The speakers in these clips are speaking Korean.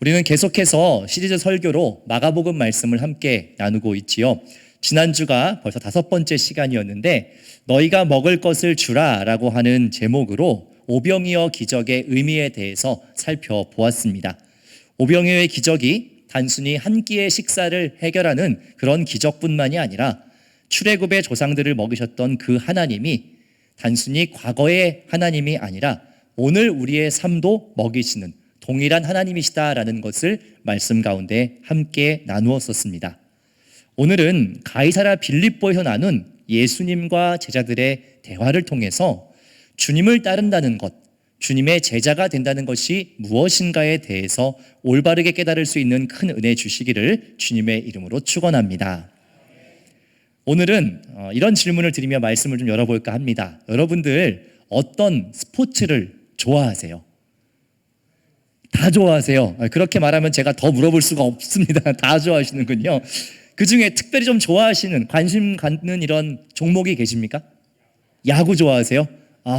우리는 계속해서 시리즈 설교로 마가복음 말씀을 함께 나누고 있지요. 지난주가 벌써 5번째 시간이었는데 너희가 먹을 것을 주라 라고 하는 제목으로 오병이어 기적의 의미에 대해서 살펴보았습니다. 오병이어의 기적이 단순히 한 끼의 식사를 해결하는 그런 기적뿐만이 아니라 출애굽의 조상들을 먹이셨던 그 하나님이 단순히 과거의 하나님이 아니라 오늘 우리의 삶도 먹이시는 동일한 하나님이시다라는 것을 말씀 가운데 함께 나누었었습니다. 오늘은 가이사랴 빌립보에서 나눈 예수님과 제자들의 대화를 통해서 주님을 따른다는 것, 주님의 제자가 된다는 것이 무엇인가에 대해서 올바르게 깨달을 수 있는 큰 은혜 주시기를 주님의 이름으로 축원합니다. 오늘은 이런 질문을 드리며 말씀을 좀 열어볼까 합니다. 여러분들 어떤 스포츠를 좋아하세요? 다 좋아하세요. 그렇게 말하면 제가 더 물어볼 수가 없습니다. 다 좋아하시는군요. 그 중에 특별히 좀 좋아하시는, 관심 갖는 이런 종목이 계십니까? 야구 좋아하세요?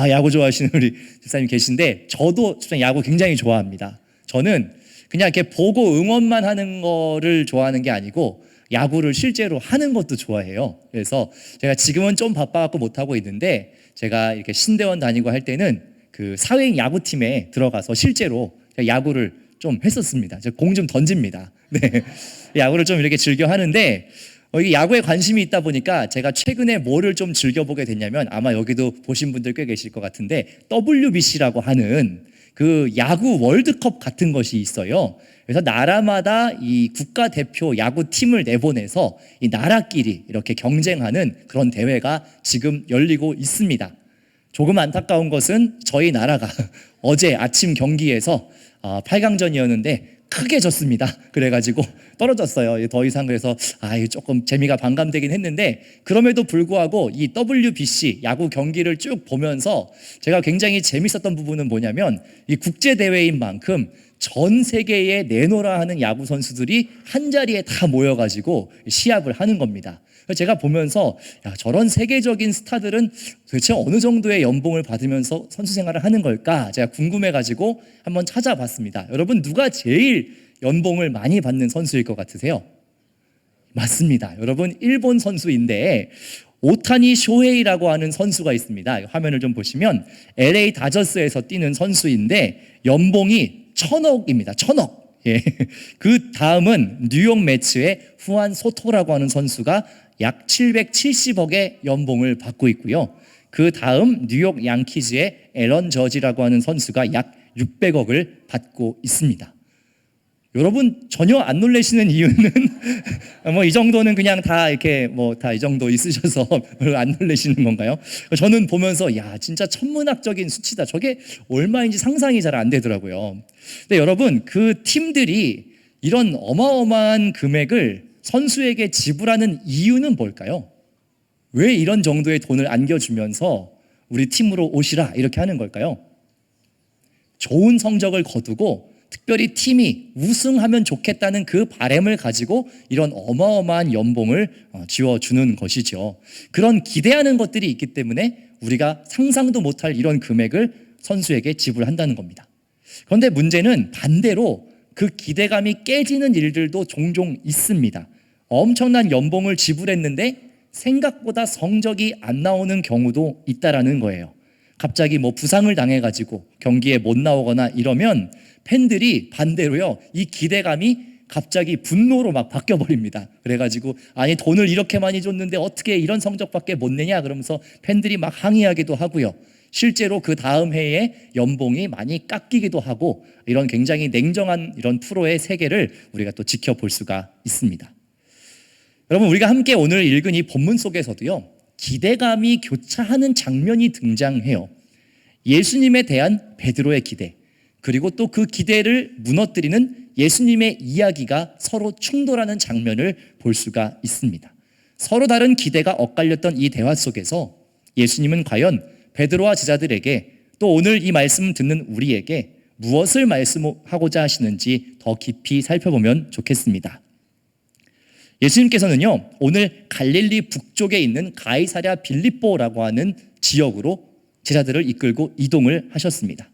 야구 좋아하시는 우리 집사님 계신데 저도 야구 굉장히 좋아합니다. 저는 그냥 이렇게 보고 응원만 하는 거를 좋아하는 게 아니고 야구를 실제로 하는 것도 좋아해요. 그래서 제가 지금은 좀 바빠갖고 못하고 있는데 제가 이렇게 신대원 다니고 할 때는 그 사회인 야구팀에 들어가서 실제로 야구를 좀 했었습니다. 제가 공 좀 던집니다. 네. 야구를 좀 이렇게 즐겨 하는데 이게 야구에 관심이 있다 보니까 제가 최근에 뭐를 좀 즐겨보게 됐냐면 아마 여기도 보신 분들 꽤 계실 것 같은데 WBC라고 하는 그 야구 월드컵 같은 것이 있어요. 그래서 나라마다 이 국가대표 야구팀을 내보내서 이 나라끼리 이렇게 경쟁하는 그런 대회가 지금 열리고 있습니다. 조금 안타까운 것은 저희 나라가 어제 아침 경기에서 8강전이었는데 크게 졌습니다. 그래가지고 떨어졌어요. 더 이상 그래서 조금 재미가 반감되긴 했는데 그럼에도 불구하고 이 WBC 야구 경기를 쭉 보면서 제가 굉장히 재밌었던 부분은 뭐냐면 이 국제대회인 만큼 전 세계에 내놓으라 하는 야구 선수들이 한 자리에 다 모여가지고 시합을 하는 겁니다. 제가 보면서 저런 세계적인 스타들은 도대체 어느 정도의 연봉을 받으면서 선수 생활을 하는 걸까? 제가 궁금해가지고 한번 찾아봤습니다. 여러분 누가 제일 연봉을 많이 받는 선수일 것 같으세요? 맞습니다. 여러분 일본 선수인데 오타니 쇼헤이라고 하는 선수가 있습니다. 화면을 좀 보시면 LA 다저스에서 뛰는 선수인데 연봉이 1,000억입니다. 1,000억. 예. 그 다음은 뉴욕 매츠의 후안 소토라고 하는 선수가 약 770억의 연봉을 받고 있고요. 그 다음 뉴욕 양키즈의 앨런 저지라고 하는 선수가 약 600억을 받고 있습니다. 여러분 전혀 안 놀라시는 이유는 이 정도는 그냥 다 이렇게 다 이 정도 있으셔서 안 놀라시는 건가요? 저는 보면서 진짜 천문학적인 수치다. 저게 얼마인지 상상이 잘 안 되더라고요. 근데 여러분 그 팀들이 이런 어마어마한 금액을 선수에게 지불하는 이유는 뭘까요? 왜 이런 정도의 돈을 안겨주면서 우리 팀으로 오시라 이렇게 하는 걸까요? 좋은 성적을 거두고 특별히 팀이 우승하면 좋겠다는 그 바람을 가지고 이런 어마어마한 연봉을 지어주는 것이죠. 그런 기대하는 것들이 있기 때문에 우리가 상상도 못할 이런 금액을 선수에게 지불한다는 겁니다. 그런데 문제는 반대로 그 기대감이 깨지는 일들도 종종 있습니다. 엄청난 연봉을 지불했는데 생각보다 성적이 안 나오는 경우도 있다라는 거예요. 갑자기 부상을 당해가지고 경기에 못 나오거나 이러면 팬들이 반대로요, 이 기대감이 갑자기 분노로 막 바뀌어버립니다. 그래가지고 돈을 이렇게 많이 줬는데 어떻게 이런 성적밖에 못 내냐 그러면서 팬들이 막 항의하기도 하고요. 실제로 그 다음 해에 연봉이 많이 깎이기도 하고 이런 굉장히 냉정한 이런 프로의 세계를 우리가 또 지켜볼 수가 있습니다. 여러분 우리가 함께 오늘 읽은 이 본문 속에서도요, 기대감이 교차하는 장면이 등장해요. 예수님에 대한 베드로의 기대, 그리고 또 그 기대를 무너뜨리는 예수님의 이야기가 서로 충돌하는 장면을 볼 수가 있습니다. 서로 다른 기대가 엇갈렸던 이 대화 속에서 예수님은 과연 베드로와 제자들에게 또 오늘 이 말씀 듣는 우리에게 무엇을 말씀하고자 하시는지 더 깊이 살펴보면 좋겠습니다. 예수님께서는요, 오늘 갈릴리 북쪽에 있는 가이사랴 빌립보라고 하는 지역으로 제자들을 이끌고 이동을 하셨습니다.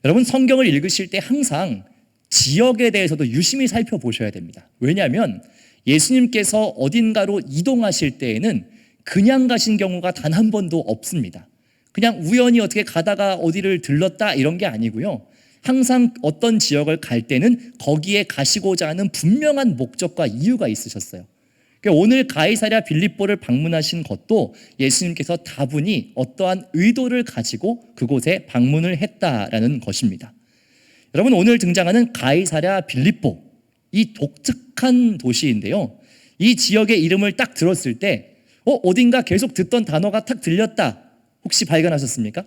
여러분 성경을 읽으실 때 항상 지역에 대해서도 유심히 살펴보셔야 됩니다. 왜냐하면 예수님께서 어딘가로 이동하실 때에는 그냥 가신 경우가 단 한 번도 없습니다. 그냥 우연히 어떻게 가다가 어디를 들렀다 이런 게 아니고요. 항상 어떤 지역을 갈 때는 거기에 가시고자 하는 분명한 목적과 이유가 있으셨어요. 그러니까 오늘 가이사랴 빌립보를 방문하신 것도 예수님께서 다분히 어떠한 의도를 가지고 그곳에 방문을 했다라는 것입니다. 여러분, 오늘 등장하는 가이사랴 빌립보, 이 독특한 도시인데요. 이 지역의 이름을 딱 들었을 때 어딘가 계속 듣던 단어가 탁 들렸다. 혹시 발견하셨습니까?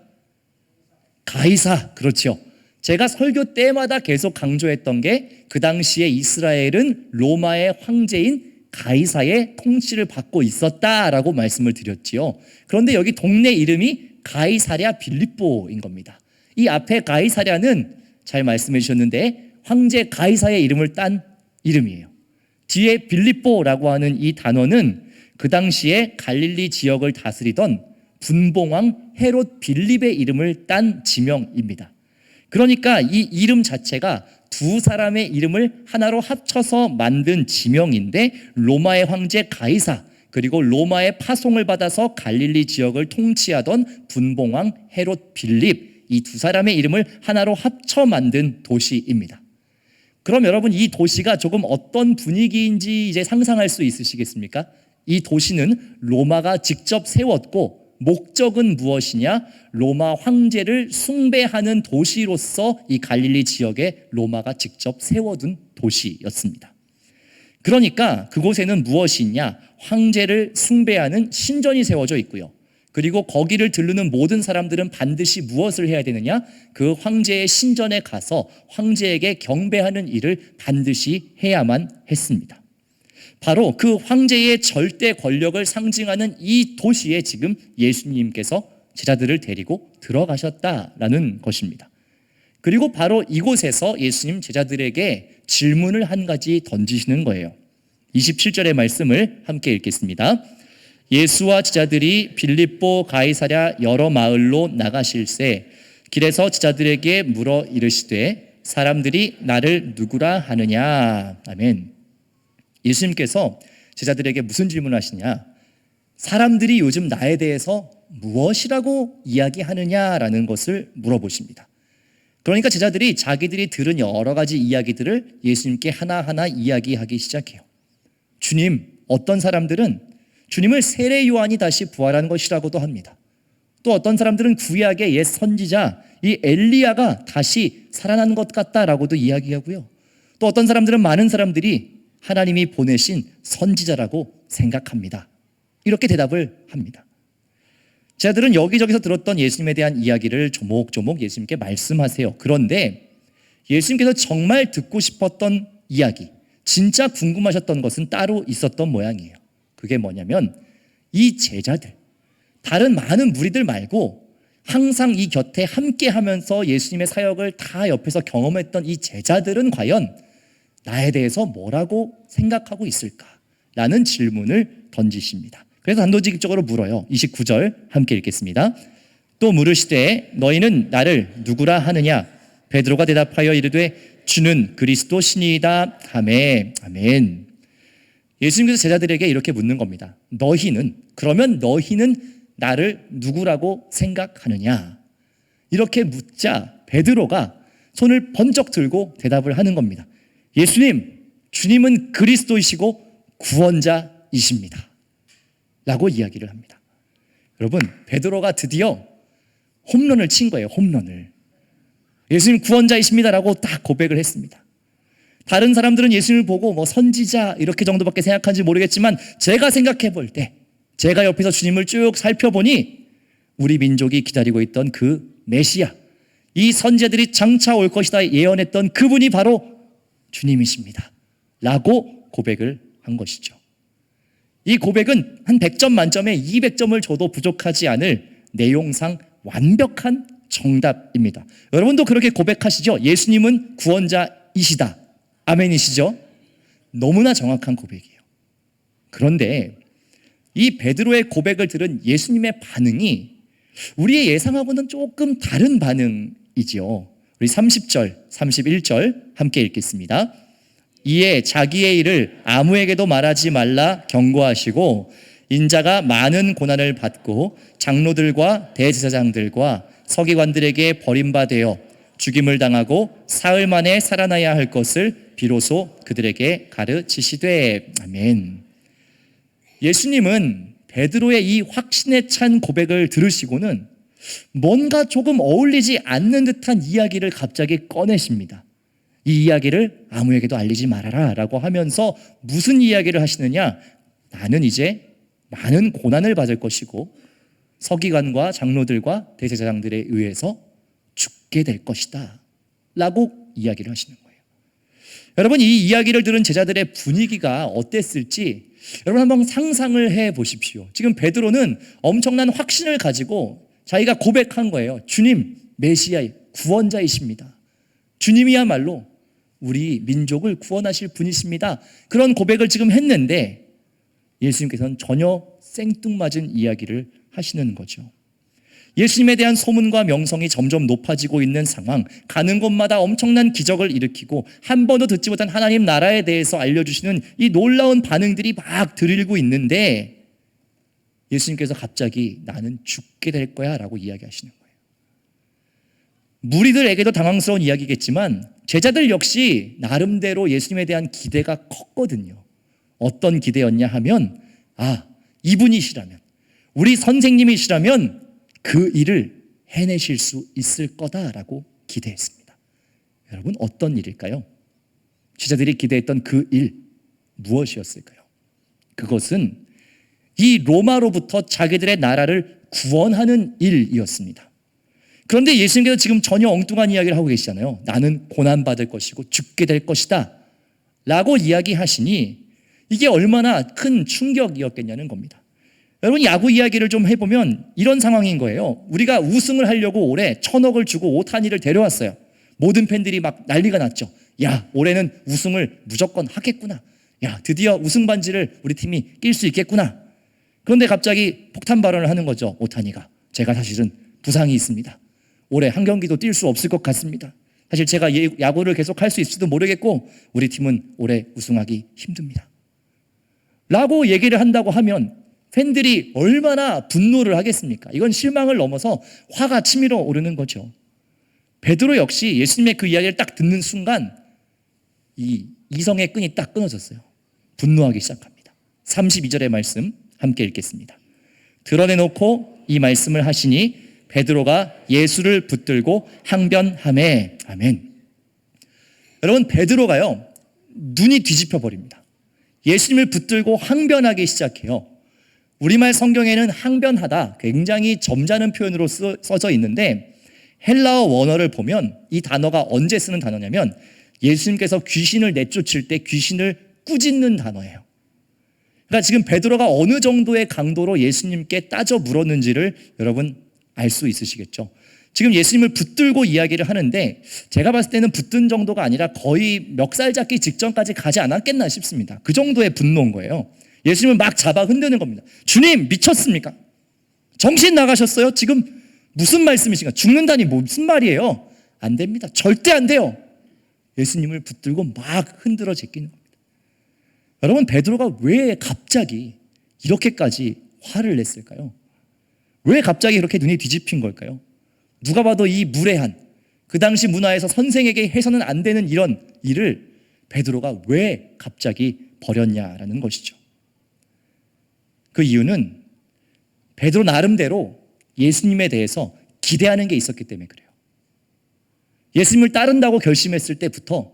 가이사, 그렇죠. 제가 설교 때마다 계속 강조했던 게 그 당시에 이스라엘은 로마의 황제인 가이사의 통치를 받고 있었다라고 말씀을 드렸지요. 그런데 여기 동네 이름이 가이사랴 빌립보인 겁니다. 이 앞에 가이사랴는 잘 말씀해 주셨는데 황제 가이사의 이름을 딴 이름이에요. 뒤에 빌립보라고 하는 이 단어는 그 당시에 갈릴리 지역을 다스리던 분봉왕 헤롯 빌립의 이름을 딴 지명입니다. 그러니까 이 이름 자체가 두 사람의 이름을 하나로 합쳐서 만든 지명인데 로마의 황제 가이사 그리고 로마의 파송을 받아서 갈릴리 지역을 통치하던 분봉왕 헤롯 빌립, 이 두 사람의 이름을 하나로 합쳐 만든 도시입니다. 그럼 여러분, 이 도시가 조금 어떤 분위기인지 이제 상상할 수 있으시겠습니까? 이 도시는 로마가 직접 세웠고 목적은 무엇이냐? 로마 황제를 숭배하는 도시로서 이 갈릴리 지역에 로마가 직접 세워둔 도시였습니다. 그러니까 그곳에는 무엇이 있냐? 황제를 숭배하는 신전이 세워져 있고요. 그리고 거기를 들르는 모든 사람들은 반드시 무엇을 해야 되느냐? 그 황제의 신전에 가서 황제에게 경배하는 일을 반드시 해야만 했습니다. 바로 그 황제의 절대 권력을 상징하는 이 도시에 지금 예수님께서 제자들을 데리고 들어가셨다라는 것입니다. 그리고 바로 이곳에서 예수님 제자들에게 질문을 한 가지 던지시는 거예요. 27절의 말씀을 함께 읽겠습니다. 예수와 제자들이 빌립보 가이사랴 여러 마을로 나가실새 길에서 제자들에게 물어 이르시되 사람들이 나를 누구라 하느냐. 아멘. 예수님께서 제자들에게 무슨 질문을 하시냐? 사람들이 요즘 나에 대해서 무엇이라고 이야기하느냐라는 것을 물어보십니다. 그러니까 제자들이 자기들이 들은 여러 가지 이야기들을 예수님께 하나하나 이야기하기 시작해요. 주님, 어떤 사람들은 주님을 세례 요한이 다시 부활한 것이라고도 합니다. 또 어떤 사람들은 구약의 옛 선지자 이 엘리야가 다시 살아난 것 같다라고도 이야기하고요. 또 어떤 사람들은 많은 사람들이 하나님이 보내신 선지자라고 생각합니다. 이렇게 대답을 합니다. 제자들은 여기저기서 들었던 예수님에 대한 이야기를 조목조목 예수님께 말씀하세요. 그런데 예수님께서 정말 듣고 싶었던 이야기, 진짜 궁금하셨던 것은 따로 있었던 모양이에요. 그게 뭐냐면 이 제자들, 다른 많은 무리들 말고 항상 이 곁에 함께 하면서 예수님의 사역을 다 옆에서 경험했던 이 제자들은 과연 나에 대해서 뭐라고 생각하고 있을까라는 질문을 던지십니다. 그래서 단도직입적으로 물어요. 29절 함께 읽겠습니다. 또 물으시되 너희는 나를 누구라 하느냐? 베드로가 대답하여 이르되 주는 그리스도시니이다 하매. 아멘. 예수님께서 제자들에게 이렇게 묻는 겁니다. 그러면 너희는 나를 누구라고 생각하느냐? 이렇게 묻자 베드로가 손을 번쩍 들고 대답을 하는 겁니다. 예수님, 주님은 그리스도이시고 구원자이십니다. 라고 이야기를 합니다. 여러분, 베드로가 드디어 홈런을 친 거예요. 홈런을. 예수님 구원자이십니다라고 딱 고백을 했습니다. 다른 사람들은 예수님을 보고 선지자 이렇게 정도밖에 생각하는지 모르겠지만 제가 생각해 볼 때, 제가 옆에서 주님을 쭉 살펴보니 우리 민족이 기다리고 있던 그 메시아, 이 선지자들이 장차 올 것이다 예언했던 그분이 바로 주님이십니다. 라고 고백을 한 것이죠. 이 고백은 한 100점 만점에 200점을 줘도 부족하지 않을 내용상 완벽한 정답입니다. 여러분도 그렇게 고백하시죠? 예수님은 구원자이시다. 아멘이시죠? 너무나 정확한 고백이에요. 그런데 이 베드로의 고백을 들은 예수님의 반응이 우리의 예상하고는 조금 다른 반응이지요. 우리 30절, 31절 함께 읽겠습니다. 이에 자기의 일을 아무에게도 말하지 말라 경고하시고 인자가 많은 고난을 받고 장로들과 대제사장들과 서기관들에게 버림받아 죽임을 당하고 사흘 만에 살아나야 할 것을 비로소 그들에게 가르치시되. 아멘. 예수님은 베드로의 이 확신에 찬 고백을 들으시고는 뭔가 조금 어울리지 않는 듯한 이야기를 갑자기 꺼내십니다. 이 이야기를 아무에게도 알리지 말아라 라고 하면서 무슨 이야기를 하시느냐? 나는 이제 많은 고난을 받을 것이고 서기관과 장로들과 대제사장들에 의해서 죽게 될 것이다 라고 이야기를 하시는 거예요. 여러분, 이 이야기를 들은 제자들의 분위기가 어땠을지 여러분 한번 상상을 해 보십시오. 지금 베드로는 엄청난 확신을 가지고 자기가 고백한 거예요. 주님, 메시아, 구원자이십니다. 주님이야말로 우리 민족을 구원하실 분이십니다. 그런 고백을 지금 했는데 예수님께서는 전혀 생뚱맞은 이야기를 하시는 거죠. 예수님에 대한 소문과 명성이 점점 높아지고 있는 상황, 가는 곳마다 엄청난 기적을 일으키고 한 번도 듣지 못한 하나님 나라에 대해서 알려주시는 이 놀라운 반응들이 막 들리고 있는데 예수님께서 갑자기 나는 죽게 될 거야 라고 이야기하시는 거예요. 무리들에게도 당황스러운 이야기겠지만 제자들 역시 나름대로 예수님에 대한 기대가 컸거든요. 어떤 기대였냐 하면 이분이시라면, 우리 선생님이시라면 그 일을 해내실 수 있을 거다라고 기대했습니다. 여러분, 어떤 일일까요? 제자들이 기대했던 그 일 무엇이었을까요? 그것은 이 로마로부터 자기들의 나라를 구원하는 일이었습니다. 그런데 예수님께서 지금 전혀 엉뚱한 이야기를 하고 계시잖아요. 나는 고난받을 것이고 죽게 될 것이다 라고 이야기하시니 이게 얼마나 큰 충격이었겠냐는 겁니다. 여러분, 야구 이야기를 좀 해보면 이런 상황인 거예요. 우리가 우승을 하려고 올해 1,000억을 주고 오타니를 데려왔어요. 모든 팬들이 막 난리가 났죠. 야, 올해는 우승을 무조건 하겠구나. 야, 드디어 우승 반지를 우리 팀이 낄 수 있겠구나. 그런데 갑자기 폭탄 발언을 하는 거죠. 오타니가. 제가 사실은 부상이 있습니다. 올해 한 경기도 뛸 수 없을 것 같습니다. 사실 제가 야구를 계속 할 수 있을지도 모르겠고 우리 팀은 올해 우승하기 힘듭니다 라고 얘기를 한다고 하면 팬들이 얼마나 분노를 하겠습니까? 이건 실망을 넘어서 화가 치밀어 오르는 거죠. 베드로 역시 예수님의 그 이야기를 딱 듣는 순간 이 이성의 끈이 딱 끊어졌어요. 분노하기 시작합니다. 32절의 말씀 함께 읽겠습니다. 드러내놓고 이 말씀을 하시니 베드로가 예수를 붙들고 항변하매. 아멘. 여러분, 베드로가요 눈이 뒤집혀 버립니다. 예수님을 붙들고 항변하기 시작해요. 우리말 성경에는 항변하다 굉장히 점잖은 표현으로 써져 있는데 헬라어 원어를 보면 이 단어가 언제 쓰는 단어냐면 예수님께서 귀신을 내쫓을 때 귀신을 꾸짖는 단어예요. 그러니까 지금 베드로가 어느 정도의 강도로 예수님께 따져 물었는지를 여러분 알 수 있으시겠죠. 지금 예수님을 붙들고 이야기를 하는데 제가 봤을 때는 붙든 정도가 아니라 거의 멱살 잡기 직전까지 가지 않았겠나 싶습니다. 그 정도의 분노인 거예요. 예수님을 막 잡아 흔드는 겁니다. 주님, 미쳤습니까? 정신 나가셨어요? 지금 무슨 말씀이신가? 죽는다니 무슨 말이에요? 안 됩니다. 절대 안 돼요. 예수님을 붙들고 막 흔들어 제끼는 겁니다. 여러분, 베드로가 왜 갑자기 이렇게까지 화를 냈을까요? 왜 갑자기 이렇게 눈이 뒤집힌 걸까요? 누가 봐도 이 무례한, 그 당시 문화에서 선생에게 해서는 안 되는 이런 일을 베드로가 왜 갑자기 벌였냐라는 것이죠. 그 이유는 베드로 나름대로 예수님에 대해서 기대하는 게 있었기 때문에 그래요. 예수님을 따른다고 결심했을 때부터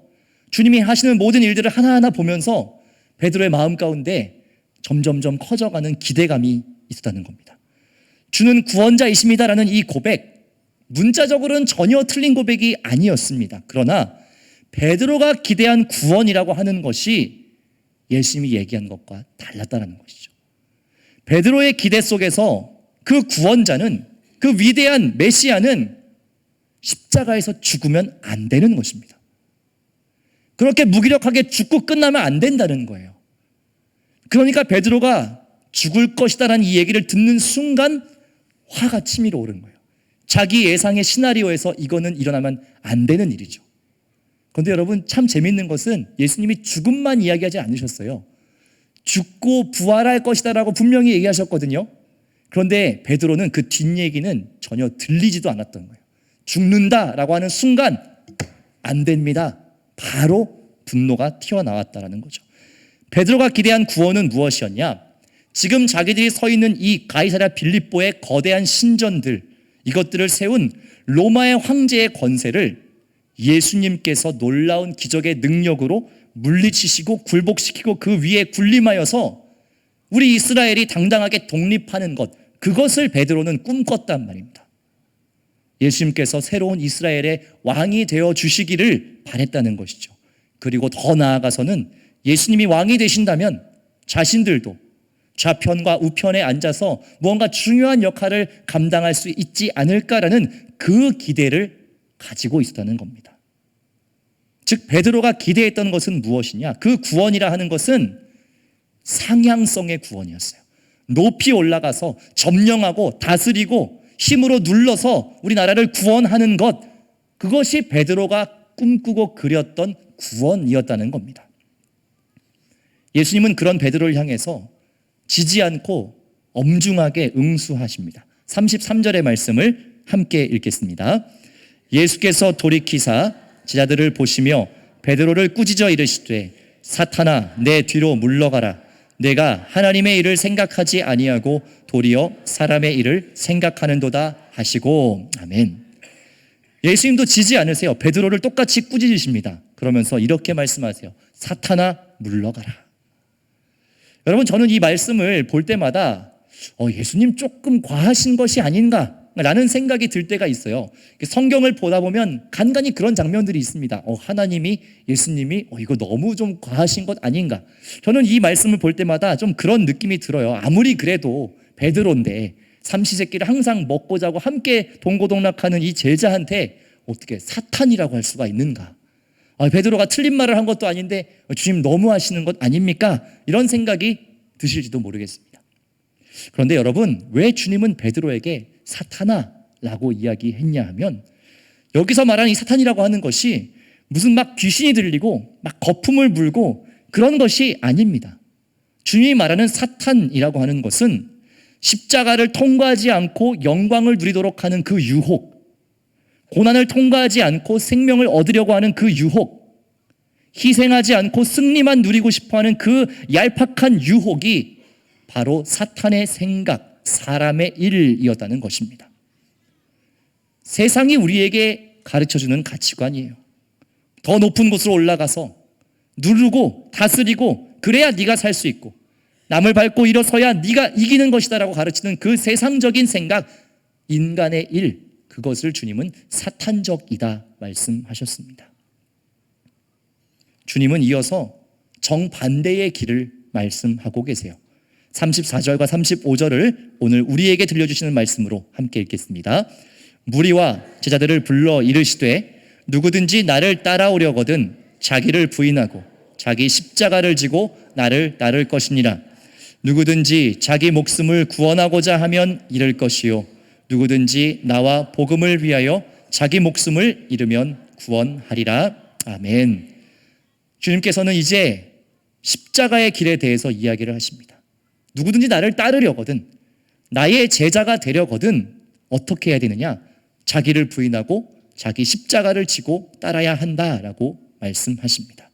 주님이 하시는 모든 일들을 하나하나 보면서 베드로의 마음 가운데 점점점 커져가는 기대감이 있었다는 겁니다. 주는 구원자이십니다라는 이 고백, 문자적으로는 전혀 틀린 고백이 아니었습니다. 그러나 베드로가 기대한 구원이라고 하는 것이 예수님이 얘기한 것과 달랐다는 것이죠. 베드로의 기대 속에서 그 구원자는, 그 위대한 메시아는 십자가에서 죽으면 안 되는 것입니다. 그렇게 무기력하게 죽고 끝나면 안 된다는 거예요. 그러니까 베드로가 죽을 것이다라는 이 얘기를 듣는 순간 화가 치밀어 오른 거예요. 자기 예상의 시나리오에서 이거는 일어나면 안 되는 일이죠. 그런데 여러분 참 재밌는 것은 예수님이 죽음만 이야기하지 않으셨어요. 죽고 부활할 것이다 라고 분명히 얘기하셨거든요. 그런데 베드로는 그 뒷얘기는 전혀 들리지도 않았던 거예요. 죽는다라고 하는 순간 안 됩니다. 바로 분노가 튀어나왔다라는 거죠. 베드로가 기대한 구원은 무엇이었냐? 지금 자기들이 서 있는 이 가이사랴 빌립보의 거대한 신전들, 이것들을 세운 로마의 황제의 권세를 예수님께서 놀라운 기적의 능력으로 물리치시고 굴복시키고 그 위에 군림하여서 우리 이스라엘이 당당하게 독립하는 것, 그것을 베드로는 꿈꿨단 말입니다. 예수님께서 새로운 이스라엘의 왕이 되어 주시기를 바랬다는 것이죠. 그리고 더 나아가서는 예수님이 왕이 되신다면 자신들도 좌편과 우편에 앉아서 무언가 중요한 역할을 감당할 수 있지 않을까라는 그 기대를 가지고 있었다는 겁니다. 즉 베드로가 기대했던 것은 무엇이냐? 그 구원이라 하는 것은 상향성의 구원이었어요. 높이 올라가서 점령하고 다스리고 힘으로 눌러서 우리나라를 구원하는 것, 그것이 베드로가 꿈꾸고 그렸던 구원이었다는 겁니다. 예수님은 그런 베드로를 향해서 지지 않고 엄중하게 응수하십니다. 33절의 말씀을 함께 읽겠습니다. 예수께서 돌이키사 제자들을 보시며 베드로를 꾸짖어 이르시되 사탄아 내 뒤로 물러가라. 내가 하나님의 일을 생각하지 아니하고 도리어 사람의 일을 생각하는도다 하시고. 아멘. 예수님도 지지 않으세요. 베드로를 똑같이 꾸짖으십니다. 그러면서 이렇게 말씀하세요. 사탄아 물러가라. 여러분 저는 이 말씀을 볼 때마다 예수님 조금 과하신 것이 아닌가 라는 생각이 들 때가 있어요. 성경을 보다 보면 간간히 그런 장면들이 있습니다. 하나님이 예수님이 이거 너무 좀 과하신 것 아닌가. 저는 이 말씀을 볼 때마다 좀 그런 느낌이 들어요. 아무리 그래도 베드로인데 삼시세끼를 항상 먹고 자고 함께 동고동락하는 이 제자한테 어떻게 사탄이라고 할 수가 있는가. 베드로가 틀린 말을 한 것도 아닌데 주님 너무 하시는 것 아닙니까? 이런 생각이 드실지도 모르겠습니다. 그런데 여러분 왜 주님은 베드로에게 사탄아라고 이야기했냐 하면 여기서 말하는 이 사탄이라고 하는 것이 무슨 막 귀신이 들리고 막 거품을 불고 그런 것이 아닙니다. 주님이 말하는 사탄이라고 하는 것은 십자가를 통과하지 않고 영광을 누리도록 하는 그 유혹, 고난을 통과하지 않고 생명을 얻으려고 하는 그 유혹, 희생하지 않고 승리만 누리고 싶어하는 그 얄팍한 유혹이 바로 사탄의 생각, 사람의 일이었다는 것입니다. 세상이 우리에게 가르쳐주는 가치관이에요. 더 높은 곳으로 올라가서 누르고 다스리고 그래야 네가 살 수 있고 남을 밟고 일어서야 네가 이기는 것이다라고 가르치는 그 세상적인 생각, 인간의 일, 그것을 주님은 사탄적이다 말씀하셨습니다. 주님은 이어서 정반대의 길을 말씀하고 계세요. 34절과 35절을 오늘 우리에게 들려주시는 말씀으로 함께 읽겠습니다. 무리와 제자들을 불러 이르시되 누구든지 나를 따라오려거든 자기를 부인하고 자기 십자가를 지고 나를 따를 것이니라. 누구든지 자기 목숨을 구원하고자 하면 잃을 것이요 누구든지 나와 복음을 위하여 자기 목숨을 잃으면 구원하리라. 아멘. 주님께서는 이제 십자가의 길에 대해서 이야기를 하십니다. 누구든지 나를 따르려거든, 나의 제자가 되려거든 어떻게 해야 되느냐? 자기를 부인하고 자기 십자가를 지고 따라야 한다라고 말씀하십니다.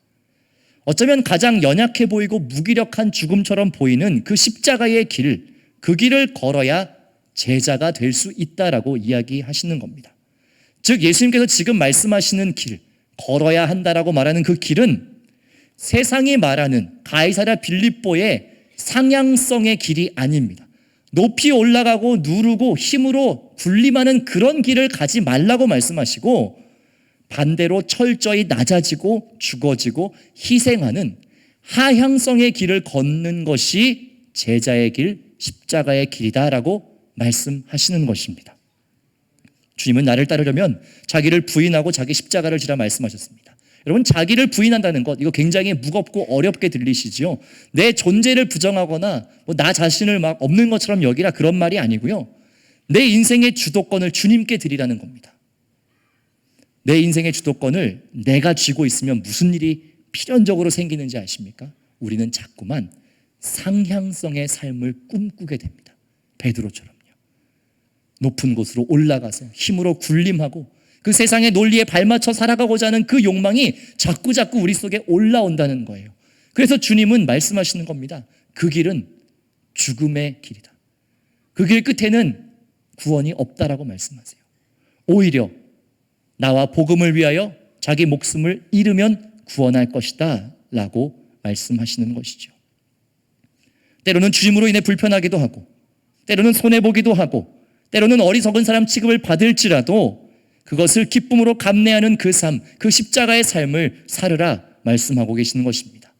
어쩌면 가장 연약해 보이고 무기력한 죽음처럼 보이는 그 십자가의 길, 그 길을 걸어야 제자가 될 수 있다라고 이야기하시는 겁니다. 즉 예수님께서 지금 말씀하시는 길, 걸어야 한다라고 말하는 그 길은 세상이 말하는 가이사랴 빌립보의 상향성의 길이 아닙니다. 높이 올라가고 누르고 힘으로 군림하는 그런 길을 가지 말라고 말씀하시고 반대로 철저히 낮아지고 죽어지고 희생하는 하향성의 길을 걷는 것이 제자의 길, 십자가의 길이다라고 말씀하시는 것입니다. 주님은 나를 따르려면 자기를 부인하고 자기 십자가를 지라 말씀하셨습니다. 여러분 자기를 부인한다는 것 이거 굉장히 무겁고 어렵게 들리시지요. 내 존재를 부정하거나 나 자신을 막 없는 것처럼 여기라 그런 말이 아니고요. 내 인생의 주도권을 주님께 드리라는 겁니다. 내 인생의 주도권을 내가 쥐고 있으면 무슨 일이 필연적으로 생기는지 아십니까? 우리는 자꾸만 상향성의 삶을 꿈꾸게 됩니다. 베드로처럼요. 높은 곳으로 올라가서 힘으로 군림하고 그 세상의 논리에 발맞춰 살아가고자 하는 그 욕망이 자꾸 우리 속에 올라온다는 거예요. 그래서 주님은 말씀하시는 겁니다. 그 길은 죽음의 길이다. 그 길 끝에는 구원이 없다라고 말씀하세요. 오히려 나와 복음을 위하여 자기 목숨을 잃으면 구원할 것이다 라고 말씀하시는 것이죠. 때로는 주님으로 인해 불편하기도 하고, 때로는 손해보기도 하고, 때로는 어리석은 사람 취급을 받을지라도 그것을 기쁨으로 감내하는 그 삶, 그 십자가의 삶을 살으라 말씀하고 계시는 것입니다.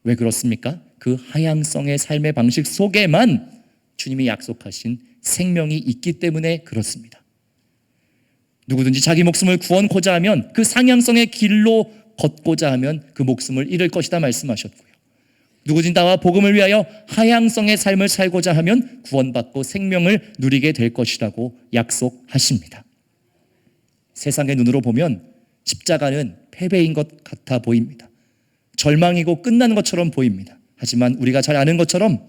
왜 그렇습니까? 그 하향성의 삶의 방식 속에만 주님이 약속하신 생명이 있기 때문에 그렇습니다. 누구든지 자기 목숨을 구원코자 하면, 그 상향성의 길로 걷고자 하면 그 목숨을 잃을 것이다 말씀하셨고요. 누구든지 나와 복음을 위하여 하향성의 삶을 살고자 하면 구원받고 생명을 누리게 될 것이라고 약속하십니다. 세상의 눈으로 보면 십자가는 패배인 것 같아 보입니다. 절망이고 끝나는 것처럼 보입니다. 하지만 우리가 잘 아는 것처럼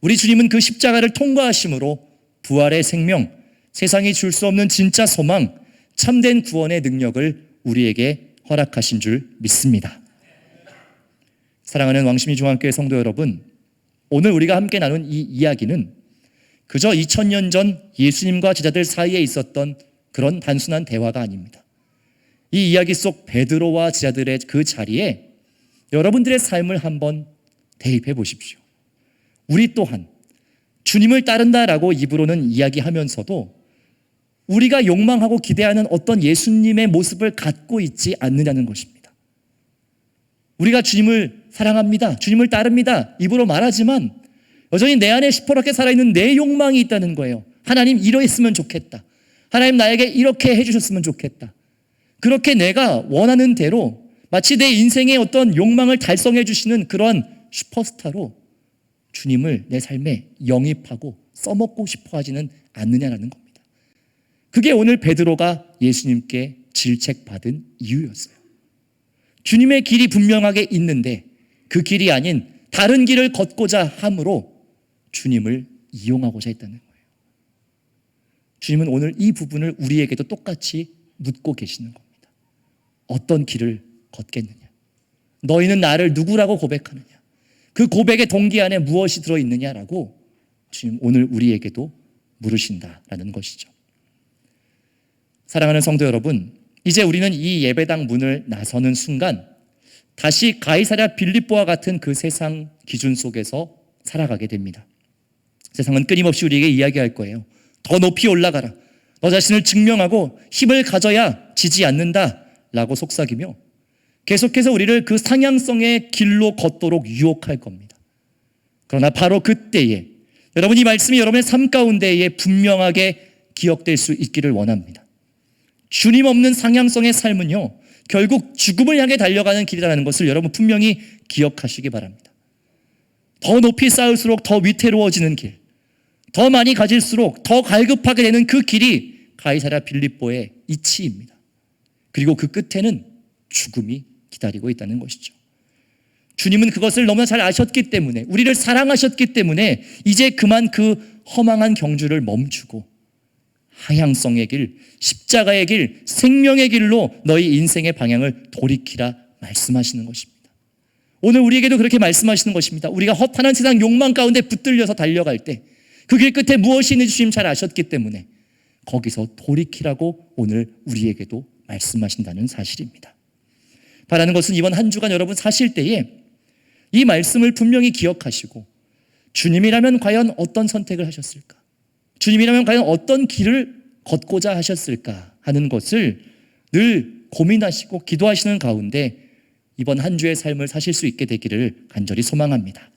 우리 주님은 그 십자가를 통과하심으로 부활의 생명, 세상이 줄 수 없는 진짜 소망, 참된 구원의 능력을 우리에게 허락하신 줄 믿습니다. 사랑하는 왕십리 중앙교회 성도 여러분, 오늘 우리가 함께 나눈 이 이야기는 그저 2000년 전 예수님과 제자들 사이에 있었던 그런 단순한 대화가 아닙니다. 이 이야기 속 베드로와 제자들의 그 자리에 여러분들의 삶을 한번 대입해 보십시오. 우리 또한 주님을 따른다라고 입으로는 이야기하면서도 우리가 욕망하고 기대하는 어떤 예수님의 모습을 갖고 있지 않느냐는 것입니다. 우리가 주님을 사랑합니다, 주님을 따릅니다 입으로 말하지만 여전히 내 안에 시퍼렇게 살아있는 내 욕망이 있다는 거예요. 하나님 이러했으면 좋겠다, 하나님 나에게 이렇게 해주셨으면 좋겠다. 그렇게 내가 원하는 대로 마치 내 인생의 어떤 욕망을 달성해 주시는 그런 슈퍼스타로 주님을 내 삶에 영입하고 써먹고 싶어 하지는 않느냐라는 겁니다. 그게 오늘 베드로가 예수님께 질책받은 이유였어요. 주님의 길이 분명하게 있는데 그 길이 아닌 다른 길을 걷고자 함으로 주님을 이용하고자 했다는 거예요. 주님은 오늘 이 부분을 우리에게도 똑같이 묻고 계시는 겁니다. 어떤 길을 걷겠느냐? 너희는 나를 누구라고 고백하느냐? 그 고백의 동기 안에 무엇이 들어있느냐라고 주님 오늘 우리에게도 물으신다라는 것이죠. 사랑하는 성도 여러분, 이제 우리는 이 예배당 문을 나서는 순간 다시 가이사랴 빌립보와 같은 그 세상 기준 속에서 살아가게 됩니다. 세상은 끊임없이 우리에게 이야기할 거예요. 더 높이 올라가라. 너 자신을 증명하고 힘을 가져야 지지 않는다 라고 속삭이며 계속해서 우리를 그 상향성의 길로 걷도록 유혹할 겁니다. 그러나 바로 그때에 여러분 이 말씀이 여러분의 삶 가운데에 분명하게 기억될 수 있기를 원합니다. 주님 없는 상향성의 삶은요, 결국 죽음을 향해 달려가는 길이라는 것을 여러분 분명히 기억하시기 바랍니다. 더 높이 쌓을수록 더 위태로워지는 길, 더 많이 가질수록 더 갈급하게 되는 그 길이 가이사랴 빌립보의 이치입니다. 그리고 그 끝에는 죽음이 기다리고 있다는 것이죠. 주님은 그것을 너무나 잘 아셨기 때문에, 우리를 사랑하셨기 때문에 이제 그만 그 허망한 경주를 멈추고 하향성의 길, 십자가의 길, 생명의 길로 너희 인생의 방향을 돌이키라 말씀하시는 것입니다. 오늘 우리에게도 그렇게 말씀하시는 것입니다. 우리가 허탄한 세상 욕망 가운데 붙들려서 달려갈 때 그 길 끝에 무엇이 있는지 주님 잘 아셨기 때문에 거기서 돌이키라고 오늘 우리에게도 말씀하신다는 사실입니다. 바라는 것은 이번 한 주간 여러분 사실 때에 이 말씀을 분명히 기억하시고 주님이라면 과연 어떤 선택을 하셨을까? 주님이라면 과연 어떤 길을 걷고자 하셨을까 하는 것을 늘 고민하시고 기도하시는 가운데 이번 한 주의 삶을 사실 수 있게 되기를 간절히 소망합니다.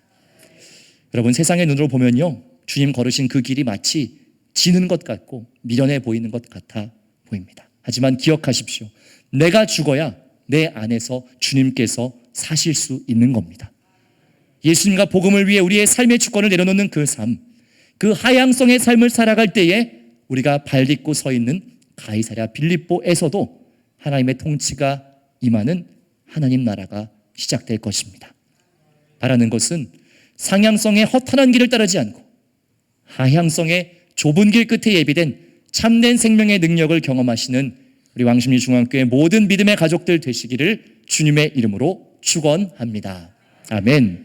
여러분 세상의 눈으로 보면요, 주님 걸으신 그 길이 마치 지는 것 같고 미련해 보이는 것 같아 보입니다. 하지만 기억하십시오. 내가 죽어야 내 안에서 주님께서 사실 수 있는 겁니다. 예수님과 복음을 위해 우리의 삶의 주권을 내려놓는 그 삶, 그 하향성의 삶을 살아갈 때에 우리가 발 딛고 서 있는 가이사랴 빌립보에서도 하나님의 통치가 임하는 하나님 나라가 시작될 것입니다. 바라는 것은 상향성의 허탄한 길을 따르지 않고 하향성의 좁은 길 끝에 예비된 참된 생명의 능력을 경험하시는 우리 왕십리 중앙교회 모든 믿음의 가족들 되시기를 주님의 이름으로 축원합니다. 아멘.